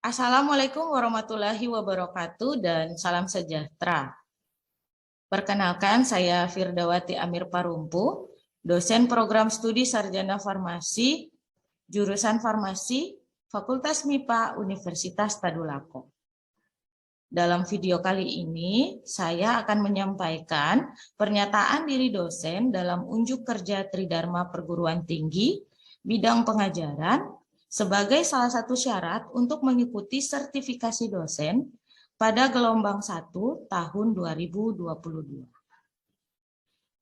Assalamualaikum warahmatullahi wabarakatuh dan salam sejahtera. Perkenalkan, saya Firdawati Amir Parumpu, dosen program studi Sarjana Farmasi, jurusan Farmasi, Fakultas MIPA Universitas Tadulako. Dalam video kali ini, saya akan menyampaikan pernyataan diri dosen dalam unjuk kerja Tridharma Perguruan Tinggi, bidang pengajaran, sebagai salah satu syarat untuk mengikuti sertifikasi dosen pada gelombang 1 tahun 2022.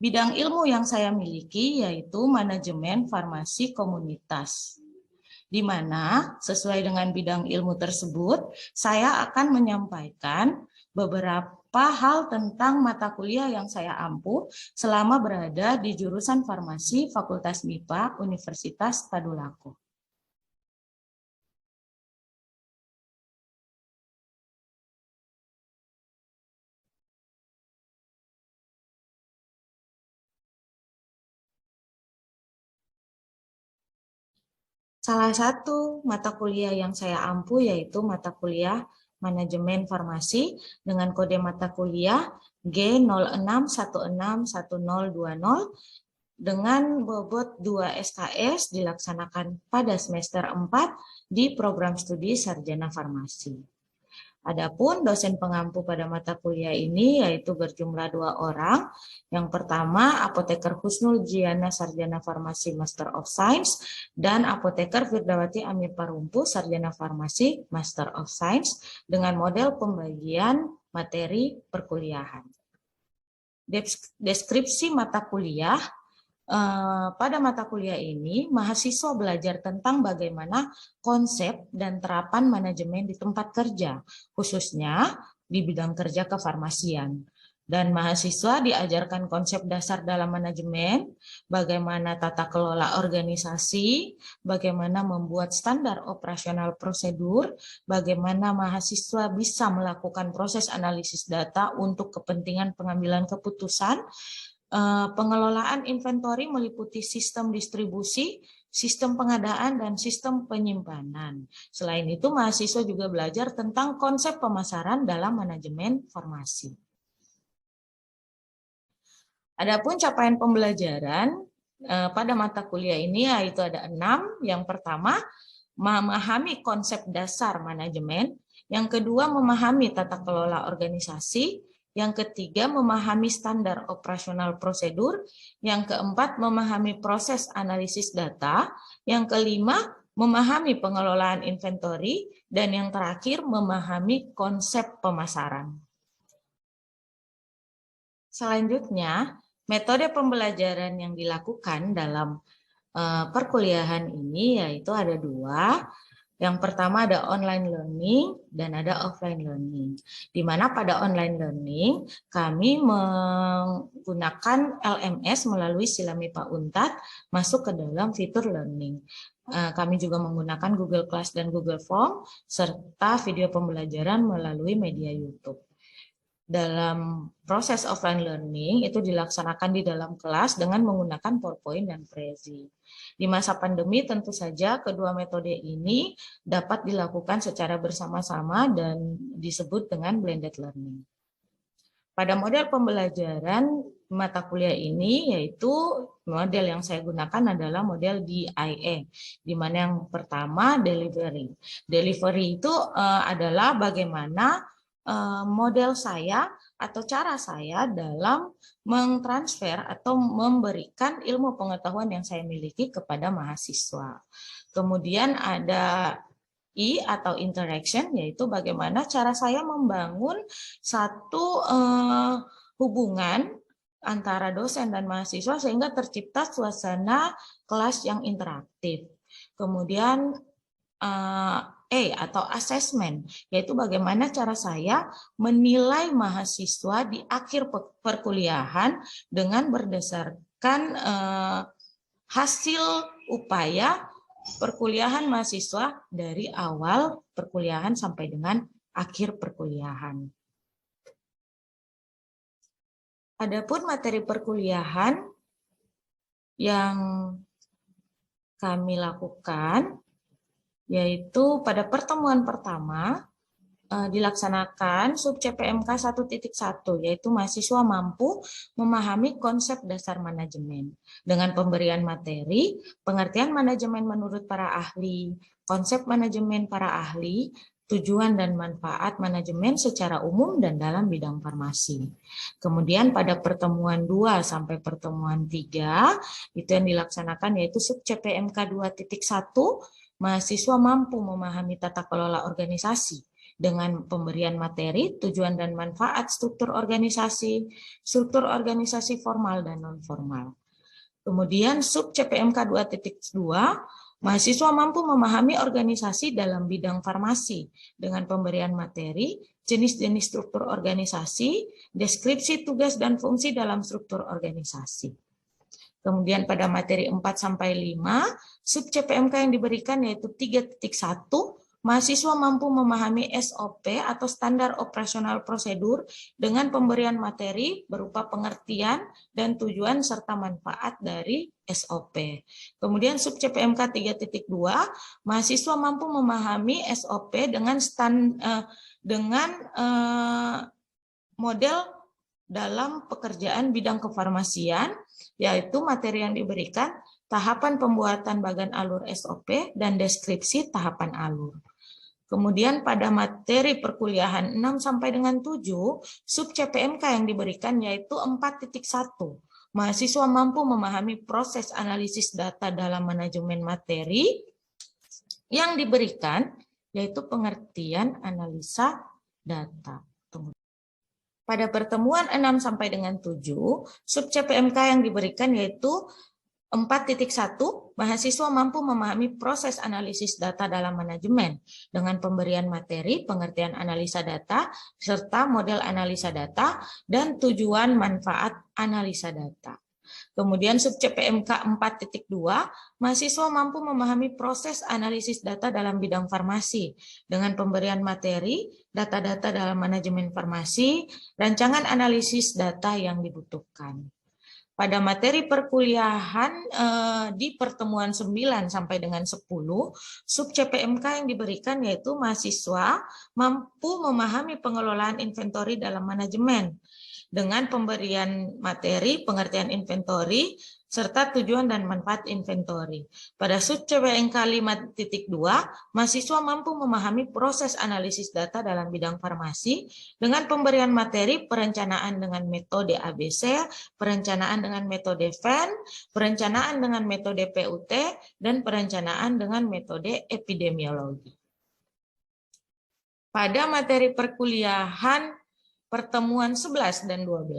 Bidang ilmu yang saya miliki yaitu manajemen farmasi komunitas, di mana sesuai dengan bidang ilmu tersebut, saya akan menyampaikan beberapa hal tentang mata kuliah yang saya ampuh selama berada di jurusan farmasi Fakultas MIPA Universitas Tadulako. Salah satu mata kuliah yang saya ampuh yaitu mata kuliah Manajemen Farmasi dengan kode mata kuliah G06161020 dengan bobot 2 SKS dilaksanakan pada semester 4 di program studi Sarjana Farmasi. Adapun dosen pengampu pada mata kuliah ini yaitu berjumlah 2 orang. Yang pertama, Apoteker Husnul Jiana Sarjana Farmasi Master of Science dan Apoteker Firdawati Amir Parumpu Sarjana Farmasi Master of Science dengan model pembagian materi perkuliahan. Deskripsi mata kuliah. Pada mata kuliah ini, mahasiswa belajar tentang bagaimana konsep dan terapan manajemen di tempat kerja, khususnya di bidang kerja kefarmasian. Dan mahasiswa diajarkan konsep dasar dalam manajemen, bagaimana tata kelola organisasi, bagaimana membuat standar operasional prosedur, bagaimana mahasiswa bisa melakukan proses analisis data untuk kepentingan pengambilan keputusan. Pengelolaan inventory meliputi sistem distribusi, sistem pengadaan, dan sistem penyimpanan. Selain itu, mahasiswa juga belajar tentang konsep pemasaran dalam manajemen farmasi. Adapun capaian pembelajaran pada mata kuliah ini yaitu ada 6. Yang pertama, memahami konsep dasar manajemen. Yang kedua, memahami tata kelola organisasi. Yang ketiga, memahami standar operasional prosedur. Yang keempat, memahami proses analisis data. Yang kelima, memahami pengelolaan inventory. Dan yang terakhir, memahami konsep pemasaran. Selanjutnya, metode pembelajaran yang dilakukan dalam perkuliahan ini yaitu ada 2. Yang pertama ada online learning dan ada offline learning. Di mana pada online learning kami menggunakan LMS melalui Silami Pak Untat masuk ke dalam fitur learning. Kami juga menggunakan Google Class dan Google Form serta video pembelajaran melalui media YouTube. Dalam proses offline learning itu dilaksanakan di dalam kelas dengan menggunakan PowerPoint dan Prezi. Di masa pandemi tentu saja kedua metode ini dapat dilakukan secara bersama-sama dan disebut dengan blended learning. Pada model pembelajaran mata kuliah ini yaitu model yang saya gunakan adalah model DIA, di mana yang pertama delivery. Delivery itu adalah bagaimana model saya atau cara saya dalam mentransfer atau memberikan ilmu pengetahuan yang saya miliki kepada mahasiswa. Kemudian ada I atau interaction, yaitu bagaimana cara saya membangun satu hubungan antara dosen dan mahasiswa sehingga tercipta suasana kelas yang interaktif. Kemudian atau assessment, yaitu bagaimana cara saya menilai mahasiswa di akhir perkuliahan dengan berdasarkan hasil upaya perkuliahan mahasiswa dari awal perkuliahan sampai dengan akhir perkuliahan. Adapun materi perkuliahan yang kami lakukan yaitu pada pertemuan pertama dilaksanakan sub CPMK 1.1, yaitu mahasiswa mampu memahami konsep dasar manajemen dengan pemberian materi, pengertian manajemen menurut para ahli, konsep manajemen para ahli, tujuan dan manfaat manajemen secara umum dan dalam bidang farmasi. Kemudian pada pertemuan 2 sampai pertemuan 3, itu yang dilaksanakan yaitu sub CPMK 2.1, mahasiswa mampu memahami tata kelola organisasi dengan pemberian materi, tujuan dan manfaat struktur organisasi formal dan non-formal. Kemudian sub CPMK 2.2, mahasiswa mampu memahami organisasi dalam bidang farmasi dengan pemberian materi, jenis-jenis struktur organisasi, deskripsi tugas dan fungsi dalam struktur organisasi. Kemudian pada materi 4-5, sub CPMK yang diberikan yaitu 3.1, mahasiswa mampu memahami SOP atau standar operasional prosedur dengan pemberian materi berupa pengertian dan tujuan serta manfaat dari SOP. Kemudian sub CPMK 3.2, mahasiswa mampu memahami SOP dengan model dalam pekerjaan bidang kefarmasian, yaitu materi yang diberikan tahapan pembuatan bagan alur SOP dan deskripsi tahapan alur. Kemudian pada materi perkuliahan 6 sampai dengan 7, sub CPMK yang diberikan yaitu 4.1. Mahasiswa mampu memahami proses analisis data dalam manajemen materi yang diberikan yaitu pengertian analisa data. Pada pertemuan 6 sampai dengan 7, sub CPMK yang diberikan yaitu 4.1, mahasiswa mampu memahami proses analisis data dalam manajemen dengan pemberian materi, pengertian analisa data, serta model analisa data, dan tujuan manfaat analisa data. Kemudian sub CPMK 4.2, mahasiswa mampu memahami proses analisis data dalam bidang farmasi dengan pemberian materi, data-data dalam manajemen farmasi, rancangan analisis data yang dibutuhkan. Pada materi perkuliahan di pertemuan 9 sampai dengan 10, sub CPMK yang diberikan yaitu mahasiswa mampu memahami pengelolaan inventory dalam manajemen dengan pemberian materi, pengertian inventory, serta tujuan dan manfaat inventory. Pada sub CPMK 5.2, mahasiswa mampu memahami proses analisis data dalam bidang farmasi dengan pemberian materi, perencanaan dengan metode ABC, perencanaan dengan metode VEN, perencanaan dengan metode PUT, dan perencanaan dengan metode epidemiologi. Pada materi perkuliahan pertemuan 11 dan 12,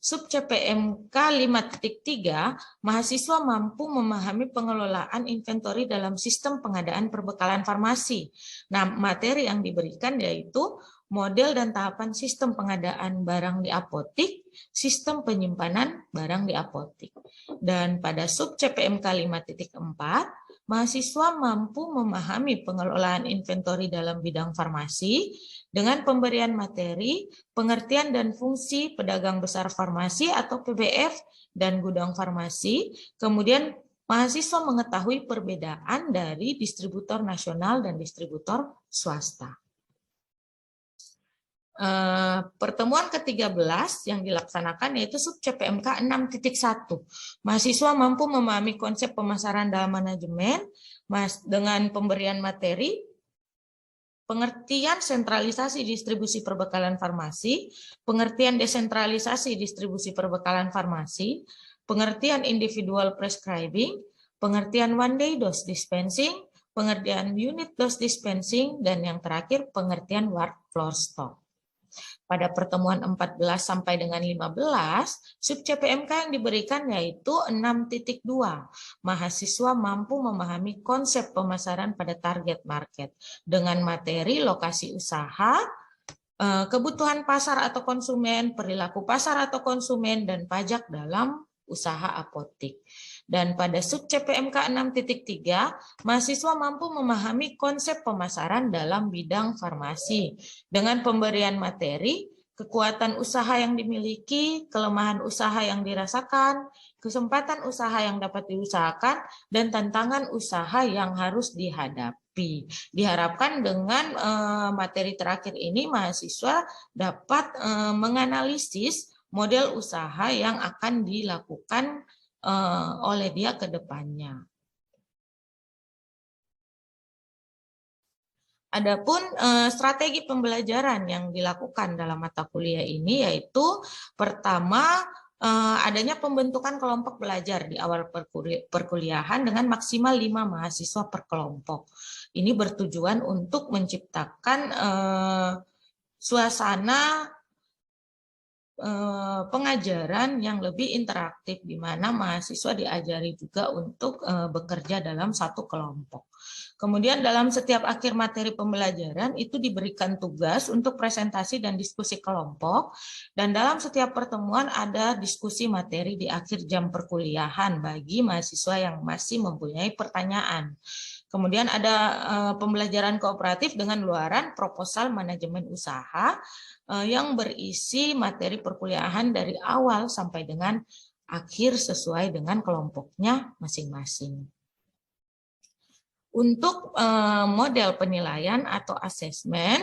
sub CPMK 5.3, mahasiswa mampu memahami pengelolaan inventory dalam sistem pengadaan perbekalan farmasi. Nah, materi yang diberikan yaitu model dan tahapan sistem pengadaan barang di apotik, sistem penyimpanan barang di apotik. Dan pada sub CPMK 5.4, mahasiswa mampu memahami pengelolaan inventory dalam bidang farmasi dengan pemberian materi, pengertian dan fungsi pedagang besar farmasi atau PBF dan gudang farmasi. Kemudian mahasiswa mengetahui perbedaan dari distributor nasional dan distributor swasta. Pertemuan ke-13 yang dilaksanakan yaitu sub CPMK 6.1. Mahasiswa mampu memahami konsep pemasaran dalam manajemen dengan pemberian materi, pengertian sentralisasi distribusi perbekalan farmasi, pengertian desentralisasi distribusi perbekalan farmasi, pengertian individual prescribing, pengertian one day dose dispensing, pengertian unit dose dispensing, dan yang terakhir pengertian ward floor stock. Pada pertemuan 14 sampai dengan 15, sub CPMK yang diberikan yaitu 6.2. Mahasiswa mampu memahami konsep pemasaran pada target market dengan materi lokasi usaha, kebutuhan pasar atau konsumen, perilaku pasar atau konsumen, dan pajak dalam usaha apotik. Dan pada sub CPMK 6.3, mahasiswa mampu memahami konsep pemasaran dalam bidang farmasi dengan pemberian materi, kekuatan usaha yang dimiliki, kelemahan usaha yang dirasakan, kesempatan usaha yang dapat diusahakan, dan tantangan usaha yang harus dihadapi. Diharapkan dengan materi terakhir ini mahasiswa dapat menganalisis model usaha yang akan dilakukan oleh dia ke depannya. Adapun strategi pembelajaran yang dilakukan dalam mata kuliah ini yaitu pertama adanya pembentukan kelompok belajar di awal perkuliahan dengan maksimal 5 mahasiswa per kelompok. Ini bertujuan untuk menciptakan suasana pengajaran yang lebih interaktif di mana mahasiswa diajari juga untuk bekerja dalam satu kelompok. Kemudian dalam setiap akhir materi pembelajaran itu diberikan tugas untuk presentasi dan diskusi kelompok, dan dalam setiap pertemuan ada diskusi materi di akhir jam perkuliahan bagi mahasiswa yang masih mempunyai pertanyaan. Kemudian ada pembelajaran kooperatif dengan luaran proposal manajemen usaha yang berisi materi perkuliahan dari awal sampai dengan akhir sesuai dengan kelompoknya masing-masing. Untuk model penilaian atau asesmen,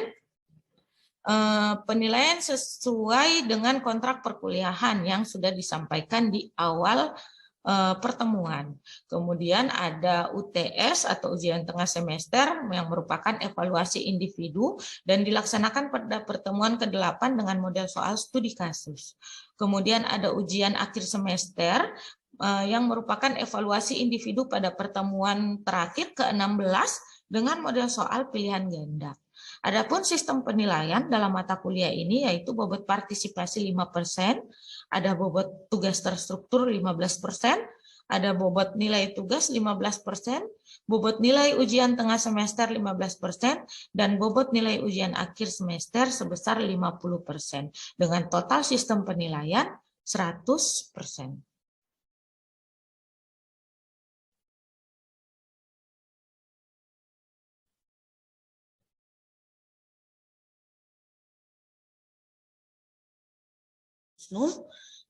penilaian sesuai dengan kontrak perkuliahan yang sudah disampaikan di awal pertemuan. Kemudian ada UTS atau ujian tengah semester yang merupakan evaluasi individu dan dilaksanakan pada pertemuan ke-8 dengan model soal studi kasus. Kemudian ada ujian akhir semester yang merupakan evaluasi individu pada pertemuan terakhir ke-16 dengan model soal pilihan ganda. Adapun sistem penilaian dalam mata kuliah ini yaitu bobot partisipasi 5%, ada bobot tugas terstruktur 15%, ada bobot nilai tugas 15%, bobot nilai ujian tengah semester 15%, dan bobot nilai ujian akhir semester sebesar 50%, dengan total sistem penilaian 100%.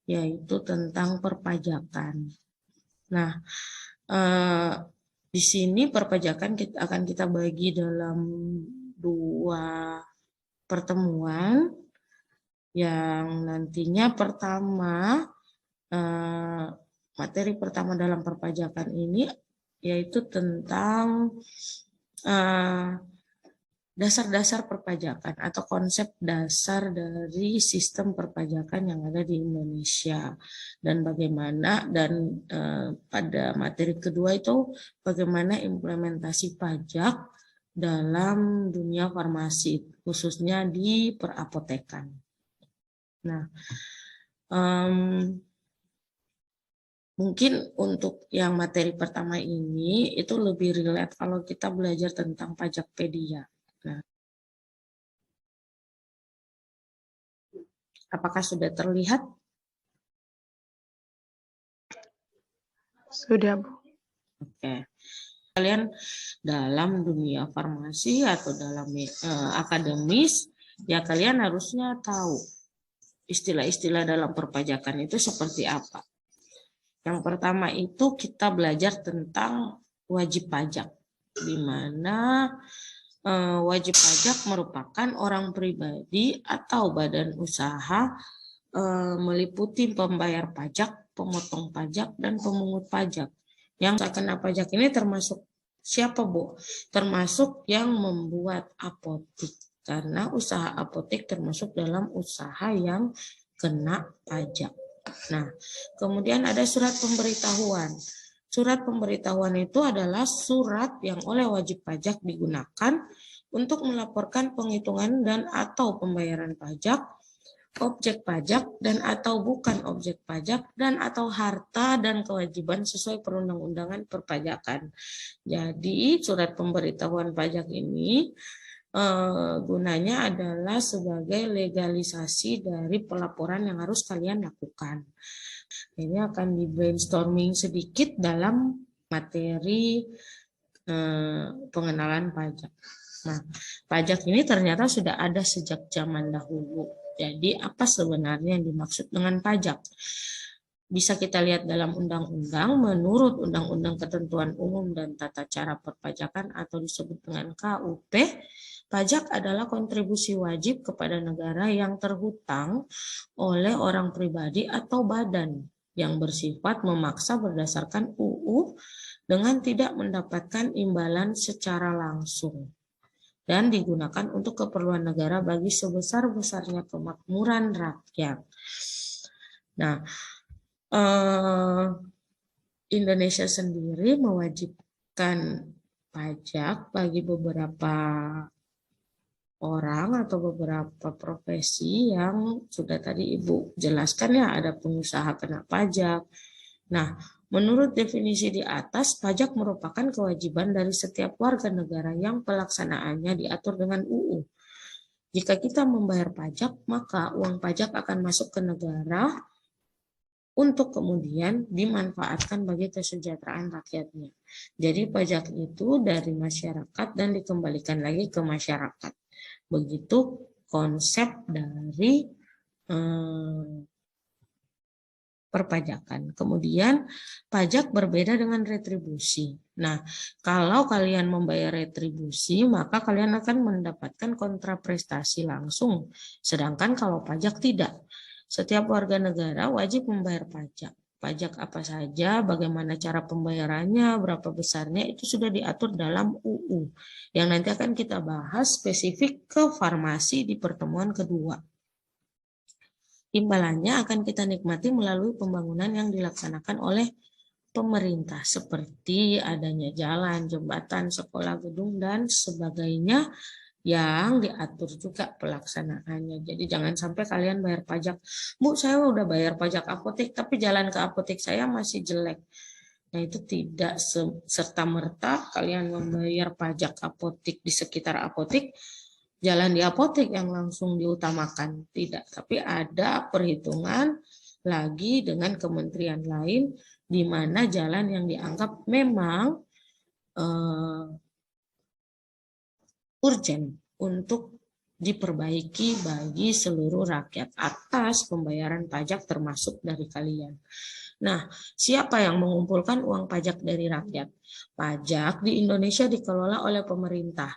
Yaitu tentang perpajakan. Nah, di sini perpajakan akan kita bagi dalam 2 pertemuan, yang nantinya pertama, materi pertama dalam perpajakan ini yaitu tentang dasar-dasar perpajakan atau konsep dasar dari sistem perpajakan yang ada di Indonesia, dan bagaimana pada materi kedua itu bagaimana implementasi pajak dalam dunia farmasi khususnya di perapotekan. Nah, mungkin untuk yang materi pertama ini itu lebih relate kalau kita belajar tentang Pajakpedia. Nah, apakah sudah terlihat? Sudah, Bu. Oke. Kalian dalam dunia farmasi atau dalam akademis, ya kalian harusnya tahu istilah-istilah dalam perpajakan itu seperti apa. Yang pertama itu kita belajar tentang wajib pajak, di mana wajib pajak merupakan orang pribadi atau badan usaha meliputi pembayar pajak, pemotong pajak, dan pemungut pajak. Yang terkena pajak ini termasuk siapa, Bu? Termasuk yang membuat apotik, karena usaha apotik termasuk dalam usaha yang kena pajak. Nah, kemudian ada surat pemberitahuan. Surat pemberitahuan itu adalah surat yang oleh wajib pajak digunakan untuk melaporkan penghitungan dan atau pembayaran pajak, objek pajak dan atau bukan objek pajak, dan atau harta dan kewajiban sesuai perundang-undangan perpajakan. Jadi surat pemberitahuan pajak ini gunanya adalah sebagai legalisasi dari pelaporan yang harus kalian lakukan. Ini akan di brainstorming sedikit dalam materi pengenalan pajak. Nah, pajak ini ternyata sudah ada sejak zaman dahulu. Jadi apa sebenarnya yang dimaksud dengan pajak? Bisa kita lihat dalam undang-undang, menurut Undang-Undang Ketentuan Umum dan Tata Cara Perpajakan atau disebut dengan KUP, pajak adalah kontribusi wajib kepada negara yang terhutang oleh orang pribadi atau badan yang bersifat memaksa berdasarkan UU dengan tidak mendapatkan imbalan secara langsung dan digunakan untuk keperluan negara bagi sebesar-besarnya kemakmuran rakyat. Nah, Indonesia sendiri mewajibkan pajak bagi beberapa orang atau beberapa profesi yang sudah tadi Ibu jelaskan ya, ada pengusaha kena pajak. Nah, menurut definisi di atas, pajak merupakan kewajiban dari setiap warga negara yang pelaksanaannya diatur dengan UU. Jika kita membayar pajak, maka uang pajak akan masuk ke negara untuk kemudian dimanfaatkan bagi kesejahteraan rakyatnya. Jadi pajak itu dari masyarakat dan dikembalikan lagi ke masyarakat. Begitu konsep dari perpajakan. Kemudian pajak berbeda dengan retribusi. Nah, kalau kalian membayar retribusi, maka kalian akan mendapatkan kontraprestasi langsung. Sedangkan kalau pajak tidak. Setiap warga negara wajib membayar pajak. Pajak apa saja, bagaimana cara pembayarannya, berapa besarnya, itu sudah diatur dalam UU. Yang nanti akan kita bahas spesifik ke farmasi di pertemuan kedua. Imbalannya akan kita nikmati melalui pembangunan yang dilaksanakan oleh pemerintah, seperti adanya jalan, jembatan, sekolah, gedung, dan sebagainya yang diatur juga pelaksanaannya. Jadi jangan sampai kalian bayar pajak, Bu, saya udah bayar pajak apotek, tapi jalan ke apotek saya masih jelek. Nah, itu tidak serta-merta kalian membayar pajak apotek di sekitar apotek, jalan di apotek yang langsung diutamakan. Tidak, tapi ada perhitungan lagi dengan kementerian lain di mana jalan yang dianggap memang urgent untuk diperbaiki bagi seluruh rakyat atas pembayaran pajak termasuk dari kalian. Nah, siapa yang mengumpulkan uang pajak dari rakyat? Pajak di Indonesia dikelola oleh pemerintah.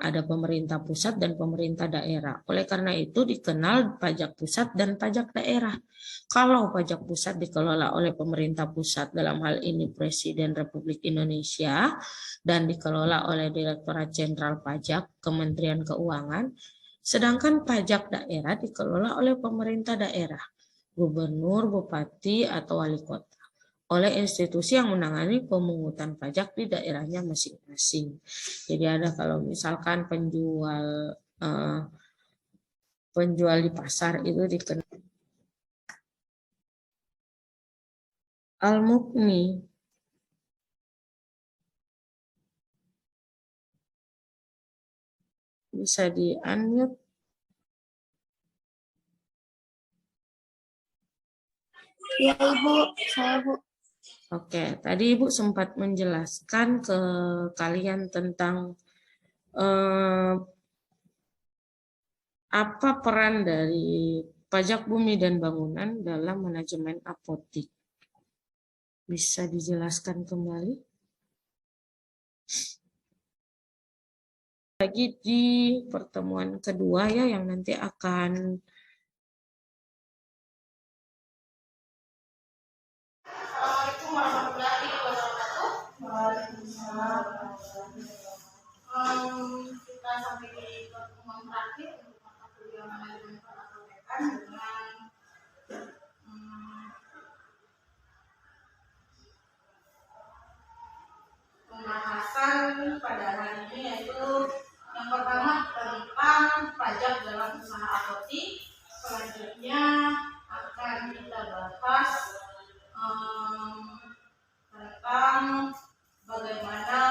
Ada pemerintah pusat dan pemerintah daerah. Oleh karena itu dikenal pajak pusat dan pajak daerah. Kalau pajak pusat dikelola oleh pemerintah pusat, dalam hal ini Presiden Republik Indonesia, dan dikelola oleh Direktorat Jenderal Pajak Kementerian Keuangan, sedangkan pajak daerah dikelola oleh pemerintah daerah, gubernur, bupati, atau wali kota, oleh institusi yang menangani pemungutan pajak di daerahnya masing-masing. Jadi ada kalau misalkan penjual di pasar itu dikenal Al-Mukni. Bisa di-unmute. Ya Ibu, saya Bu. Oke, tadi Ibu sempat menjelaskan ke kalian tentang apa peran dari pajak bumi dan bangunan dalam manajemen apotik. Bisa dijelaskan kembali? Lagi di pertemuan kedua ya yang nanti akan Kita sampai di pertemuan terakhir untuk mata kuliah manajemen perpajakan dengan pembahasan pada hari ini, yaitu yang pertama tentang pajak dalam usaha apotik. Selanjutnya akan kita bahas tentang bagaimana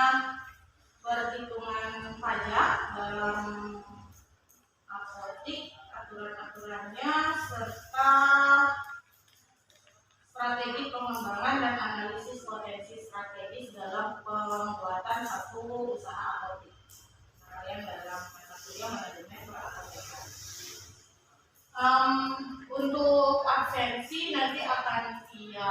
perhitungan pajak dalam apotik, aturan-aturannya, serta strategi pengembangan dan analisis potensi strategis dalam pembuatan satu usaha apotik. Kalian dalam mata kuliah manajemen perapotekan. Untuk absensi nanti akan via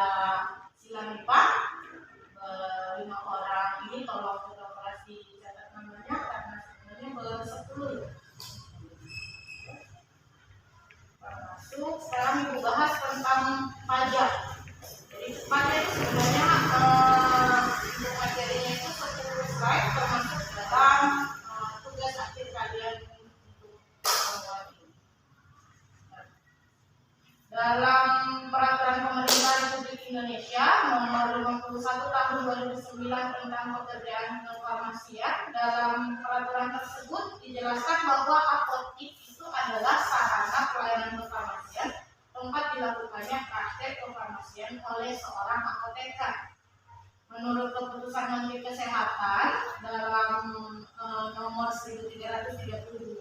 dalam Peraturan Pemerintah Republik Indonesia Nomor 51 Tahun 2009 tentang Pekerjaan Kefarmasian. Dalam peraturan tersebut dijelaskan bahwa apotik itu adalah sarana pelayanan kefarmasian tempat dilakukannya praktek kefarmasian oleh seorang apoteker. Menurut keputusan Menteri Kesehatan dalam nomor 1332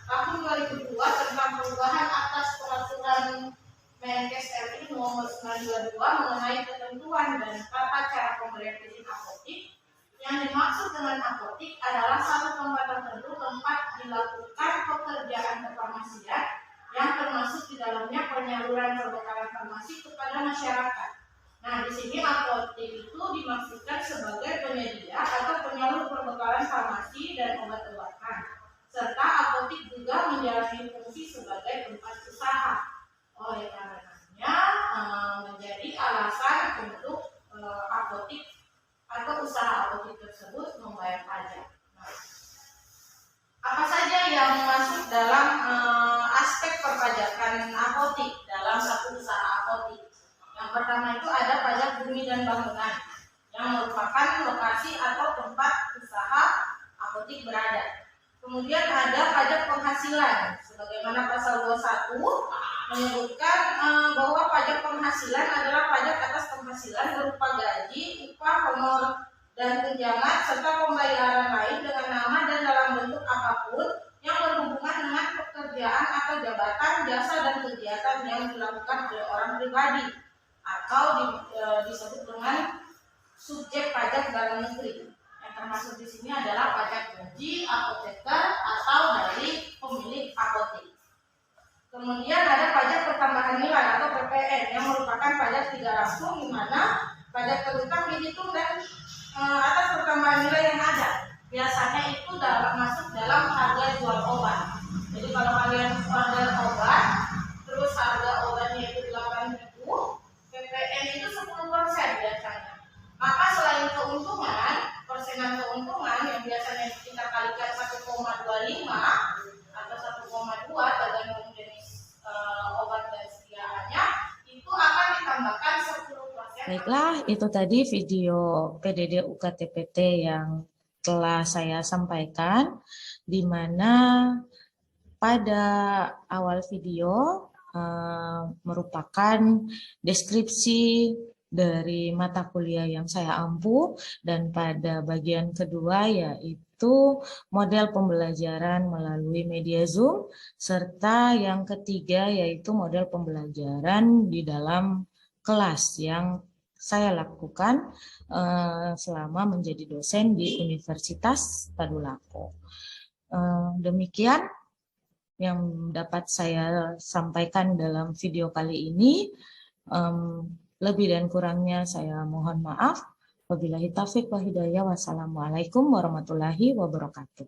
tahun 2002 tentang perubahan atas peraturan Menkes RI nomor 922 mengenai ketentuan dan tata cara pemberian izin apotik. Yang dimaksud dengan apotik adalah satu tempat tertentu tempat dilakukan pekerjaan kefarmasian yang termasuk di dalamnya penyaluran perbekalan farmasi kepada masyarakat. Nah, di sini apotik itu dimaksudkan sebagai penyedia atau penyalur perbekalan farmasi dan obat-obatan, serta apotik juga menjalani fungsi sebagai tempat usaha. Oleh karenanya, menjadi alasan untuk apotik atau usaha apotik tersebut membayar pajak. Nah, apa saja yang masuk dalam aspek perpajakan apotik dalam satu usaha apotik? Yang pertama itu ada pajak bumi dan bangunan yang merupakan lokasi atau tempat usaha apotik berada. Kemudian ada pajak penghasilan, sebagaimana pasal 21 menyebutkan bahwa pajak penghasilan adalah pajak atas penghasilan berupa gaji, upah, honor, dan tunjangan serta pembayaran lain dengan nama dan dalam bentuk apapun yang berhubungan dengan pekerjaan atau jabatan, jasa, dan kegiatan yang dilakukan oleh orang pribadi atau disebut dengan subjek pajak dalam negeri. Yang termasuk di sini adalah pajak gaji, apoteker, atau dari pemilik apotek. Kemudian ada pajak pertambahan nilai atau PPN yang merupakan pajak tidak langsung, di mana pajak terutang dihitung dan atas pertambahan nilai yang ada. Biasanya itu masuk dalam harga jual obat. Jadi kalau kalian order obat, terus harga obatnya itu 8.000, PPN itu 10% biasanya. Maka selain keuntungan, persenan keuntungan yang biasanya kita kalikan 1,25 atau 1,2 tergantung jenis obat dan sediaannya, itu akan ditambahkan 10%. Baiklah, itu tadi video PDD UKT-PT yang telah saya sampaikan, di mana pada awal video merupakan deskripsi dari mata kuliah yang saya ampu, dan pada bagian kedua yaitu model pembelajaran melalui media Zoom, serta yang ketiga yaitu model pembelajaran di dalam kelas yang saya lakukan selama menjadi dosen di Universitas Tadulako. Demikian yang dapat saya sampaikan dalam video kali ini. Lebih dan kurangnya saya mohon maaf. Wabillahi taufiq wa hidayah. Wassalamualaikum warahmatullahi wabarakatuh.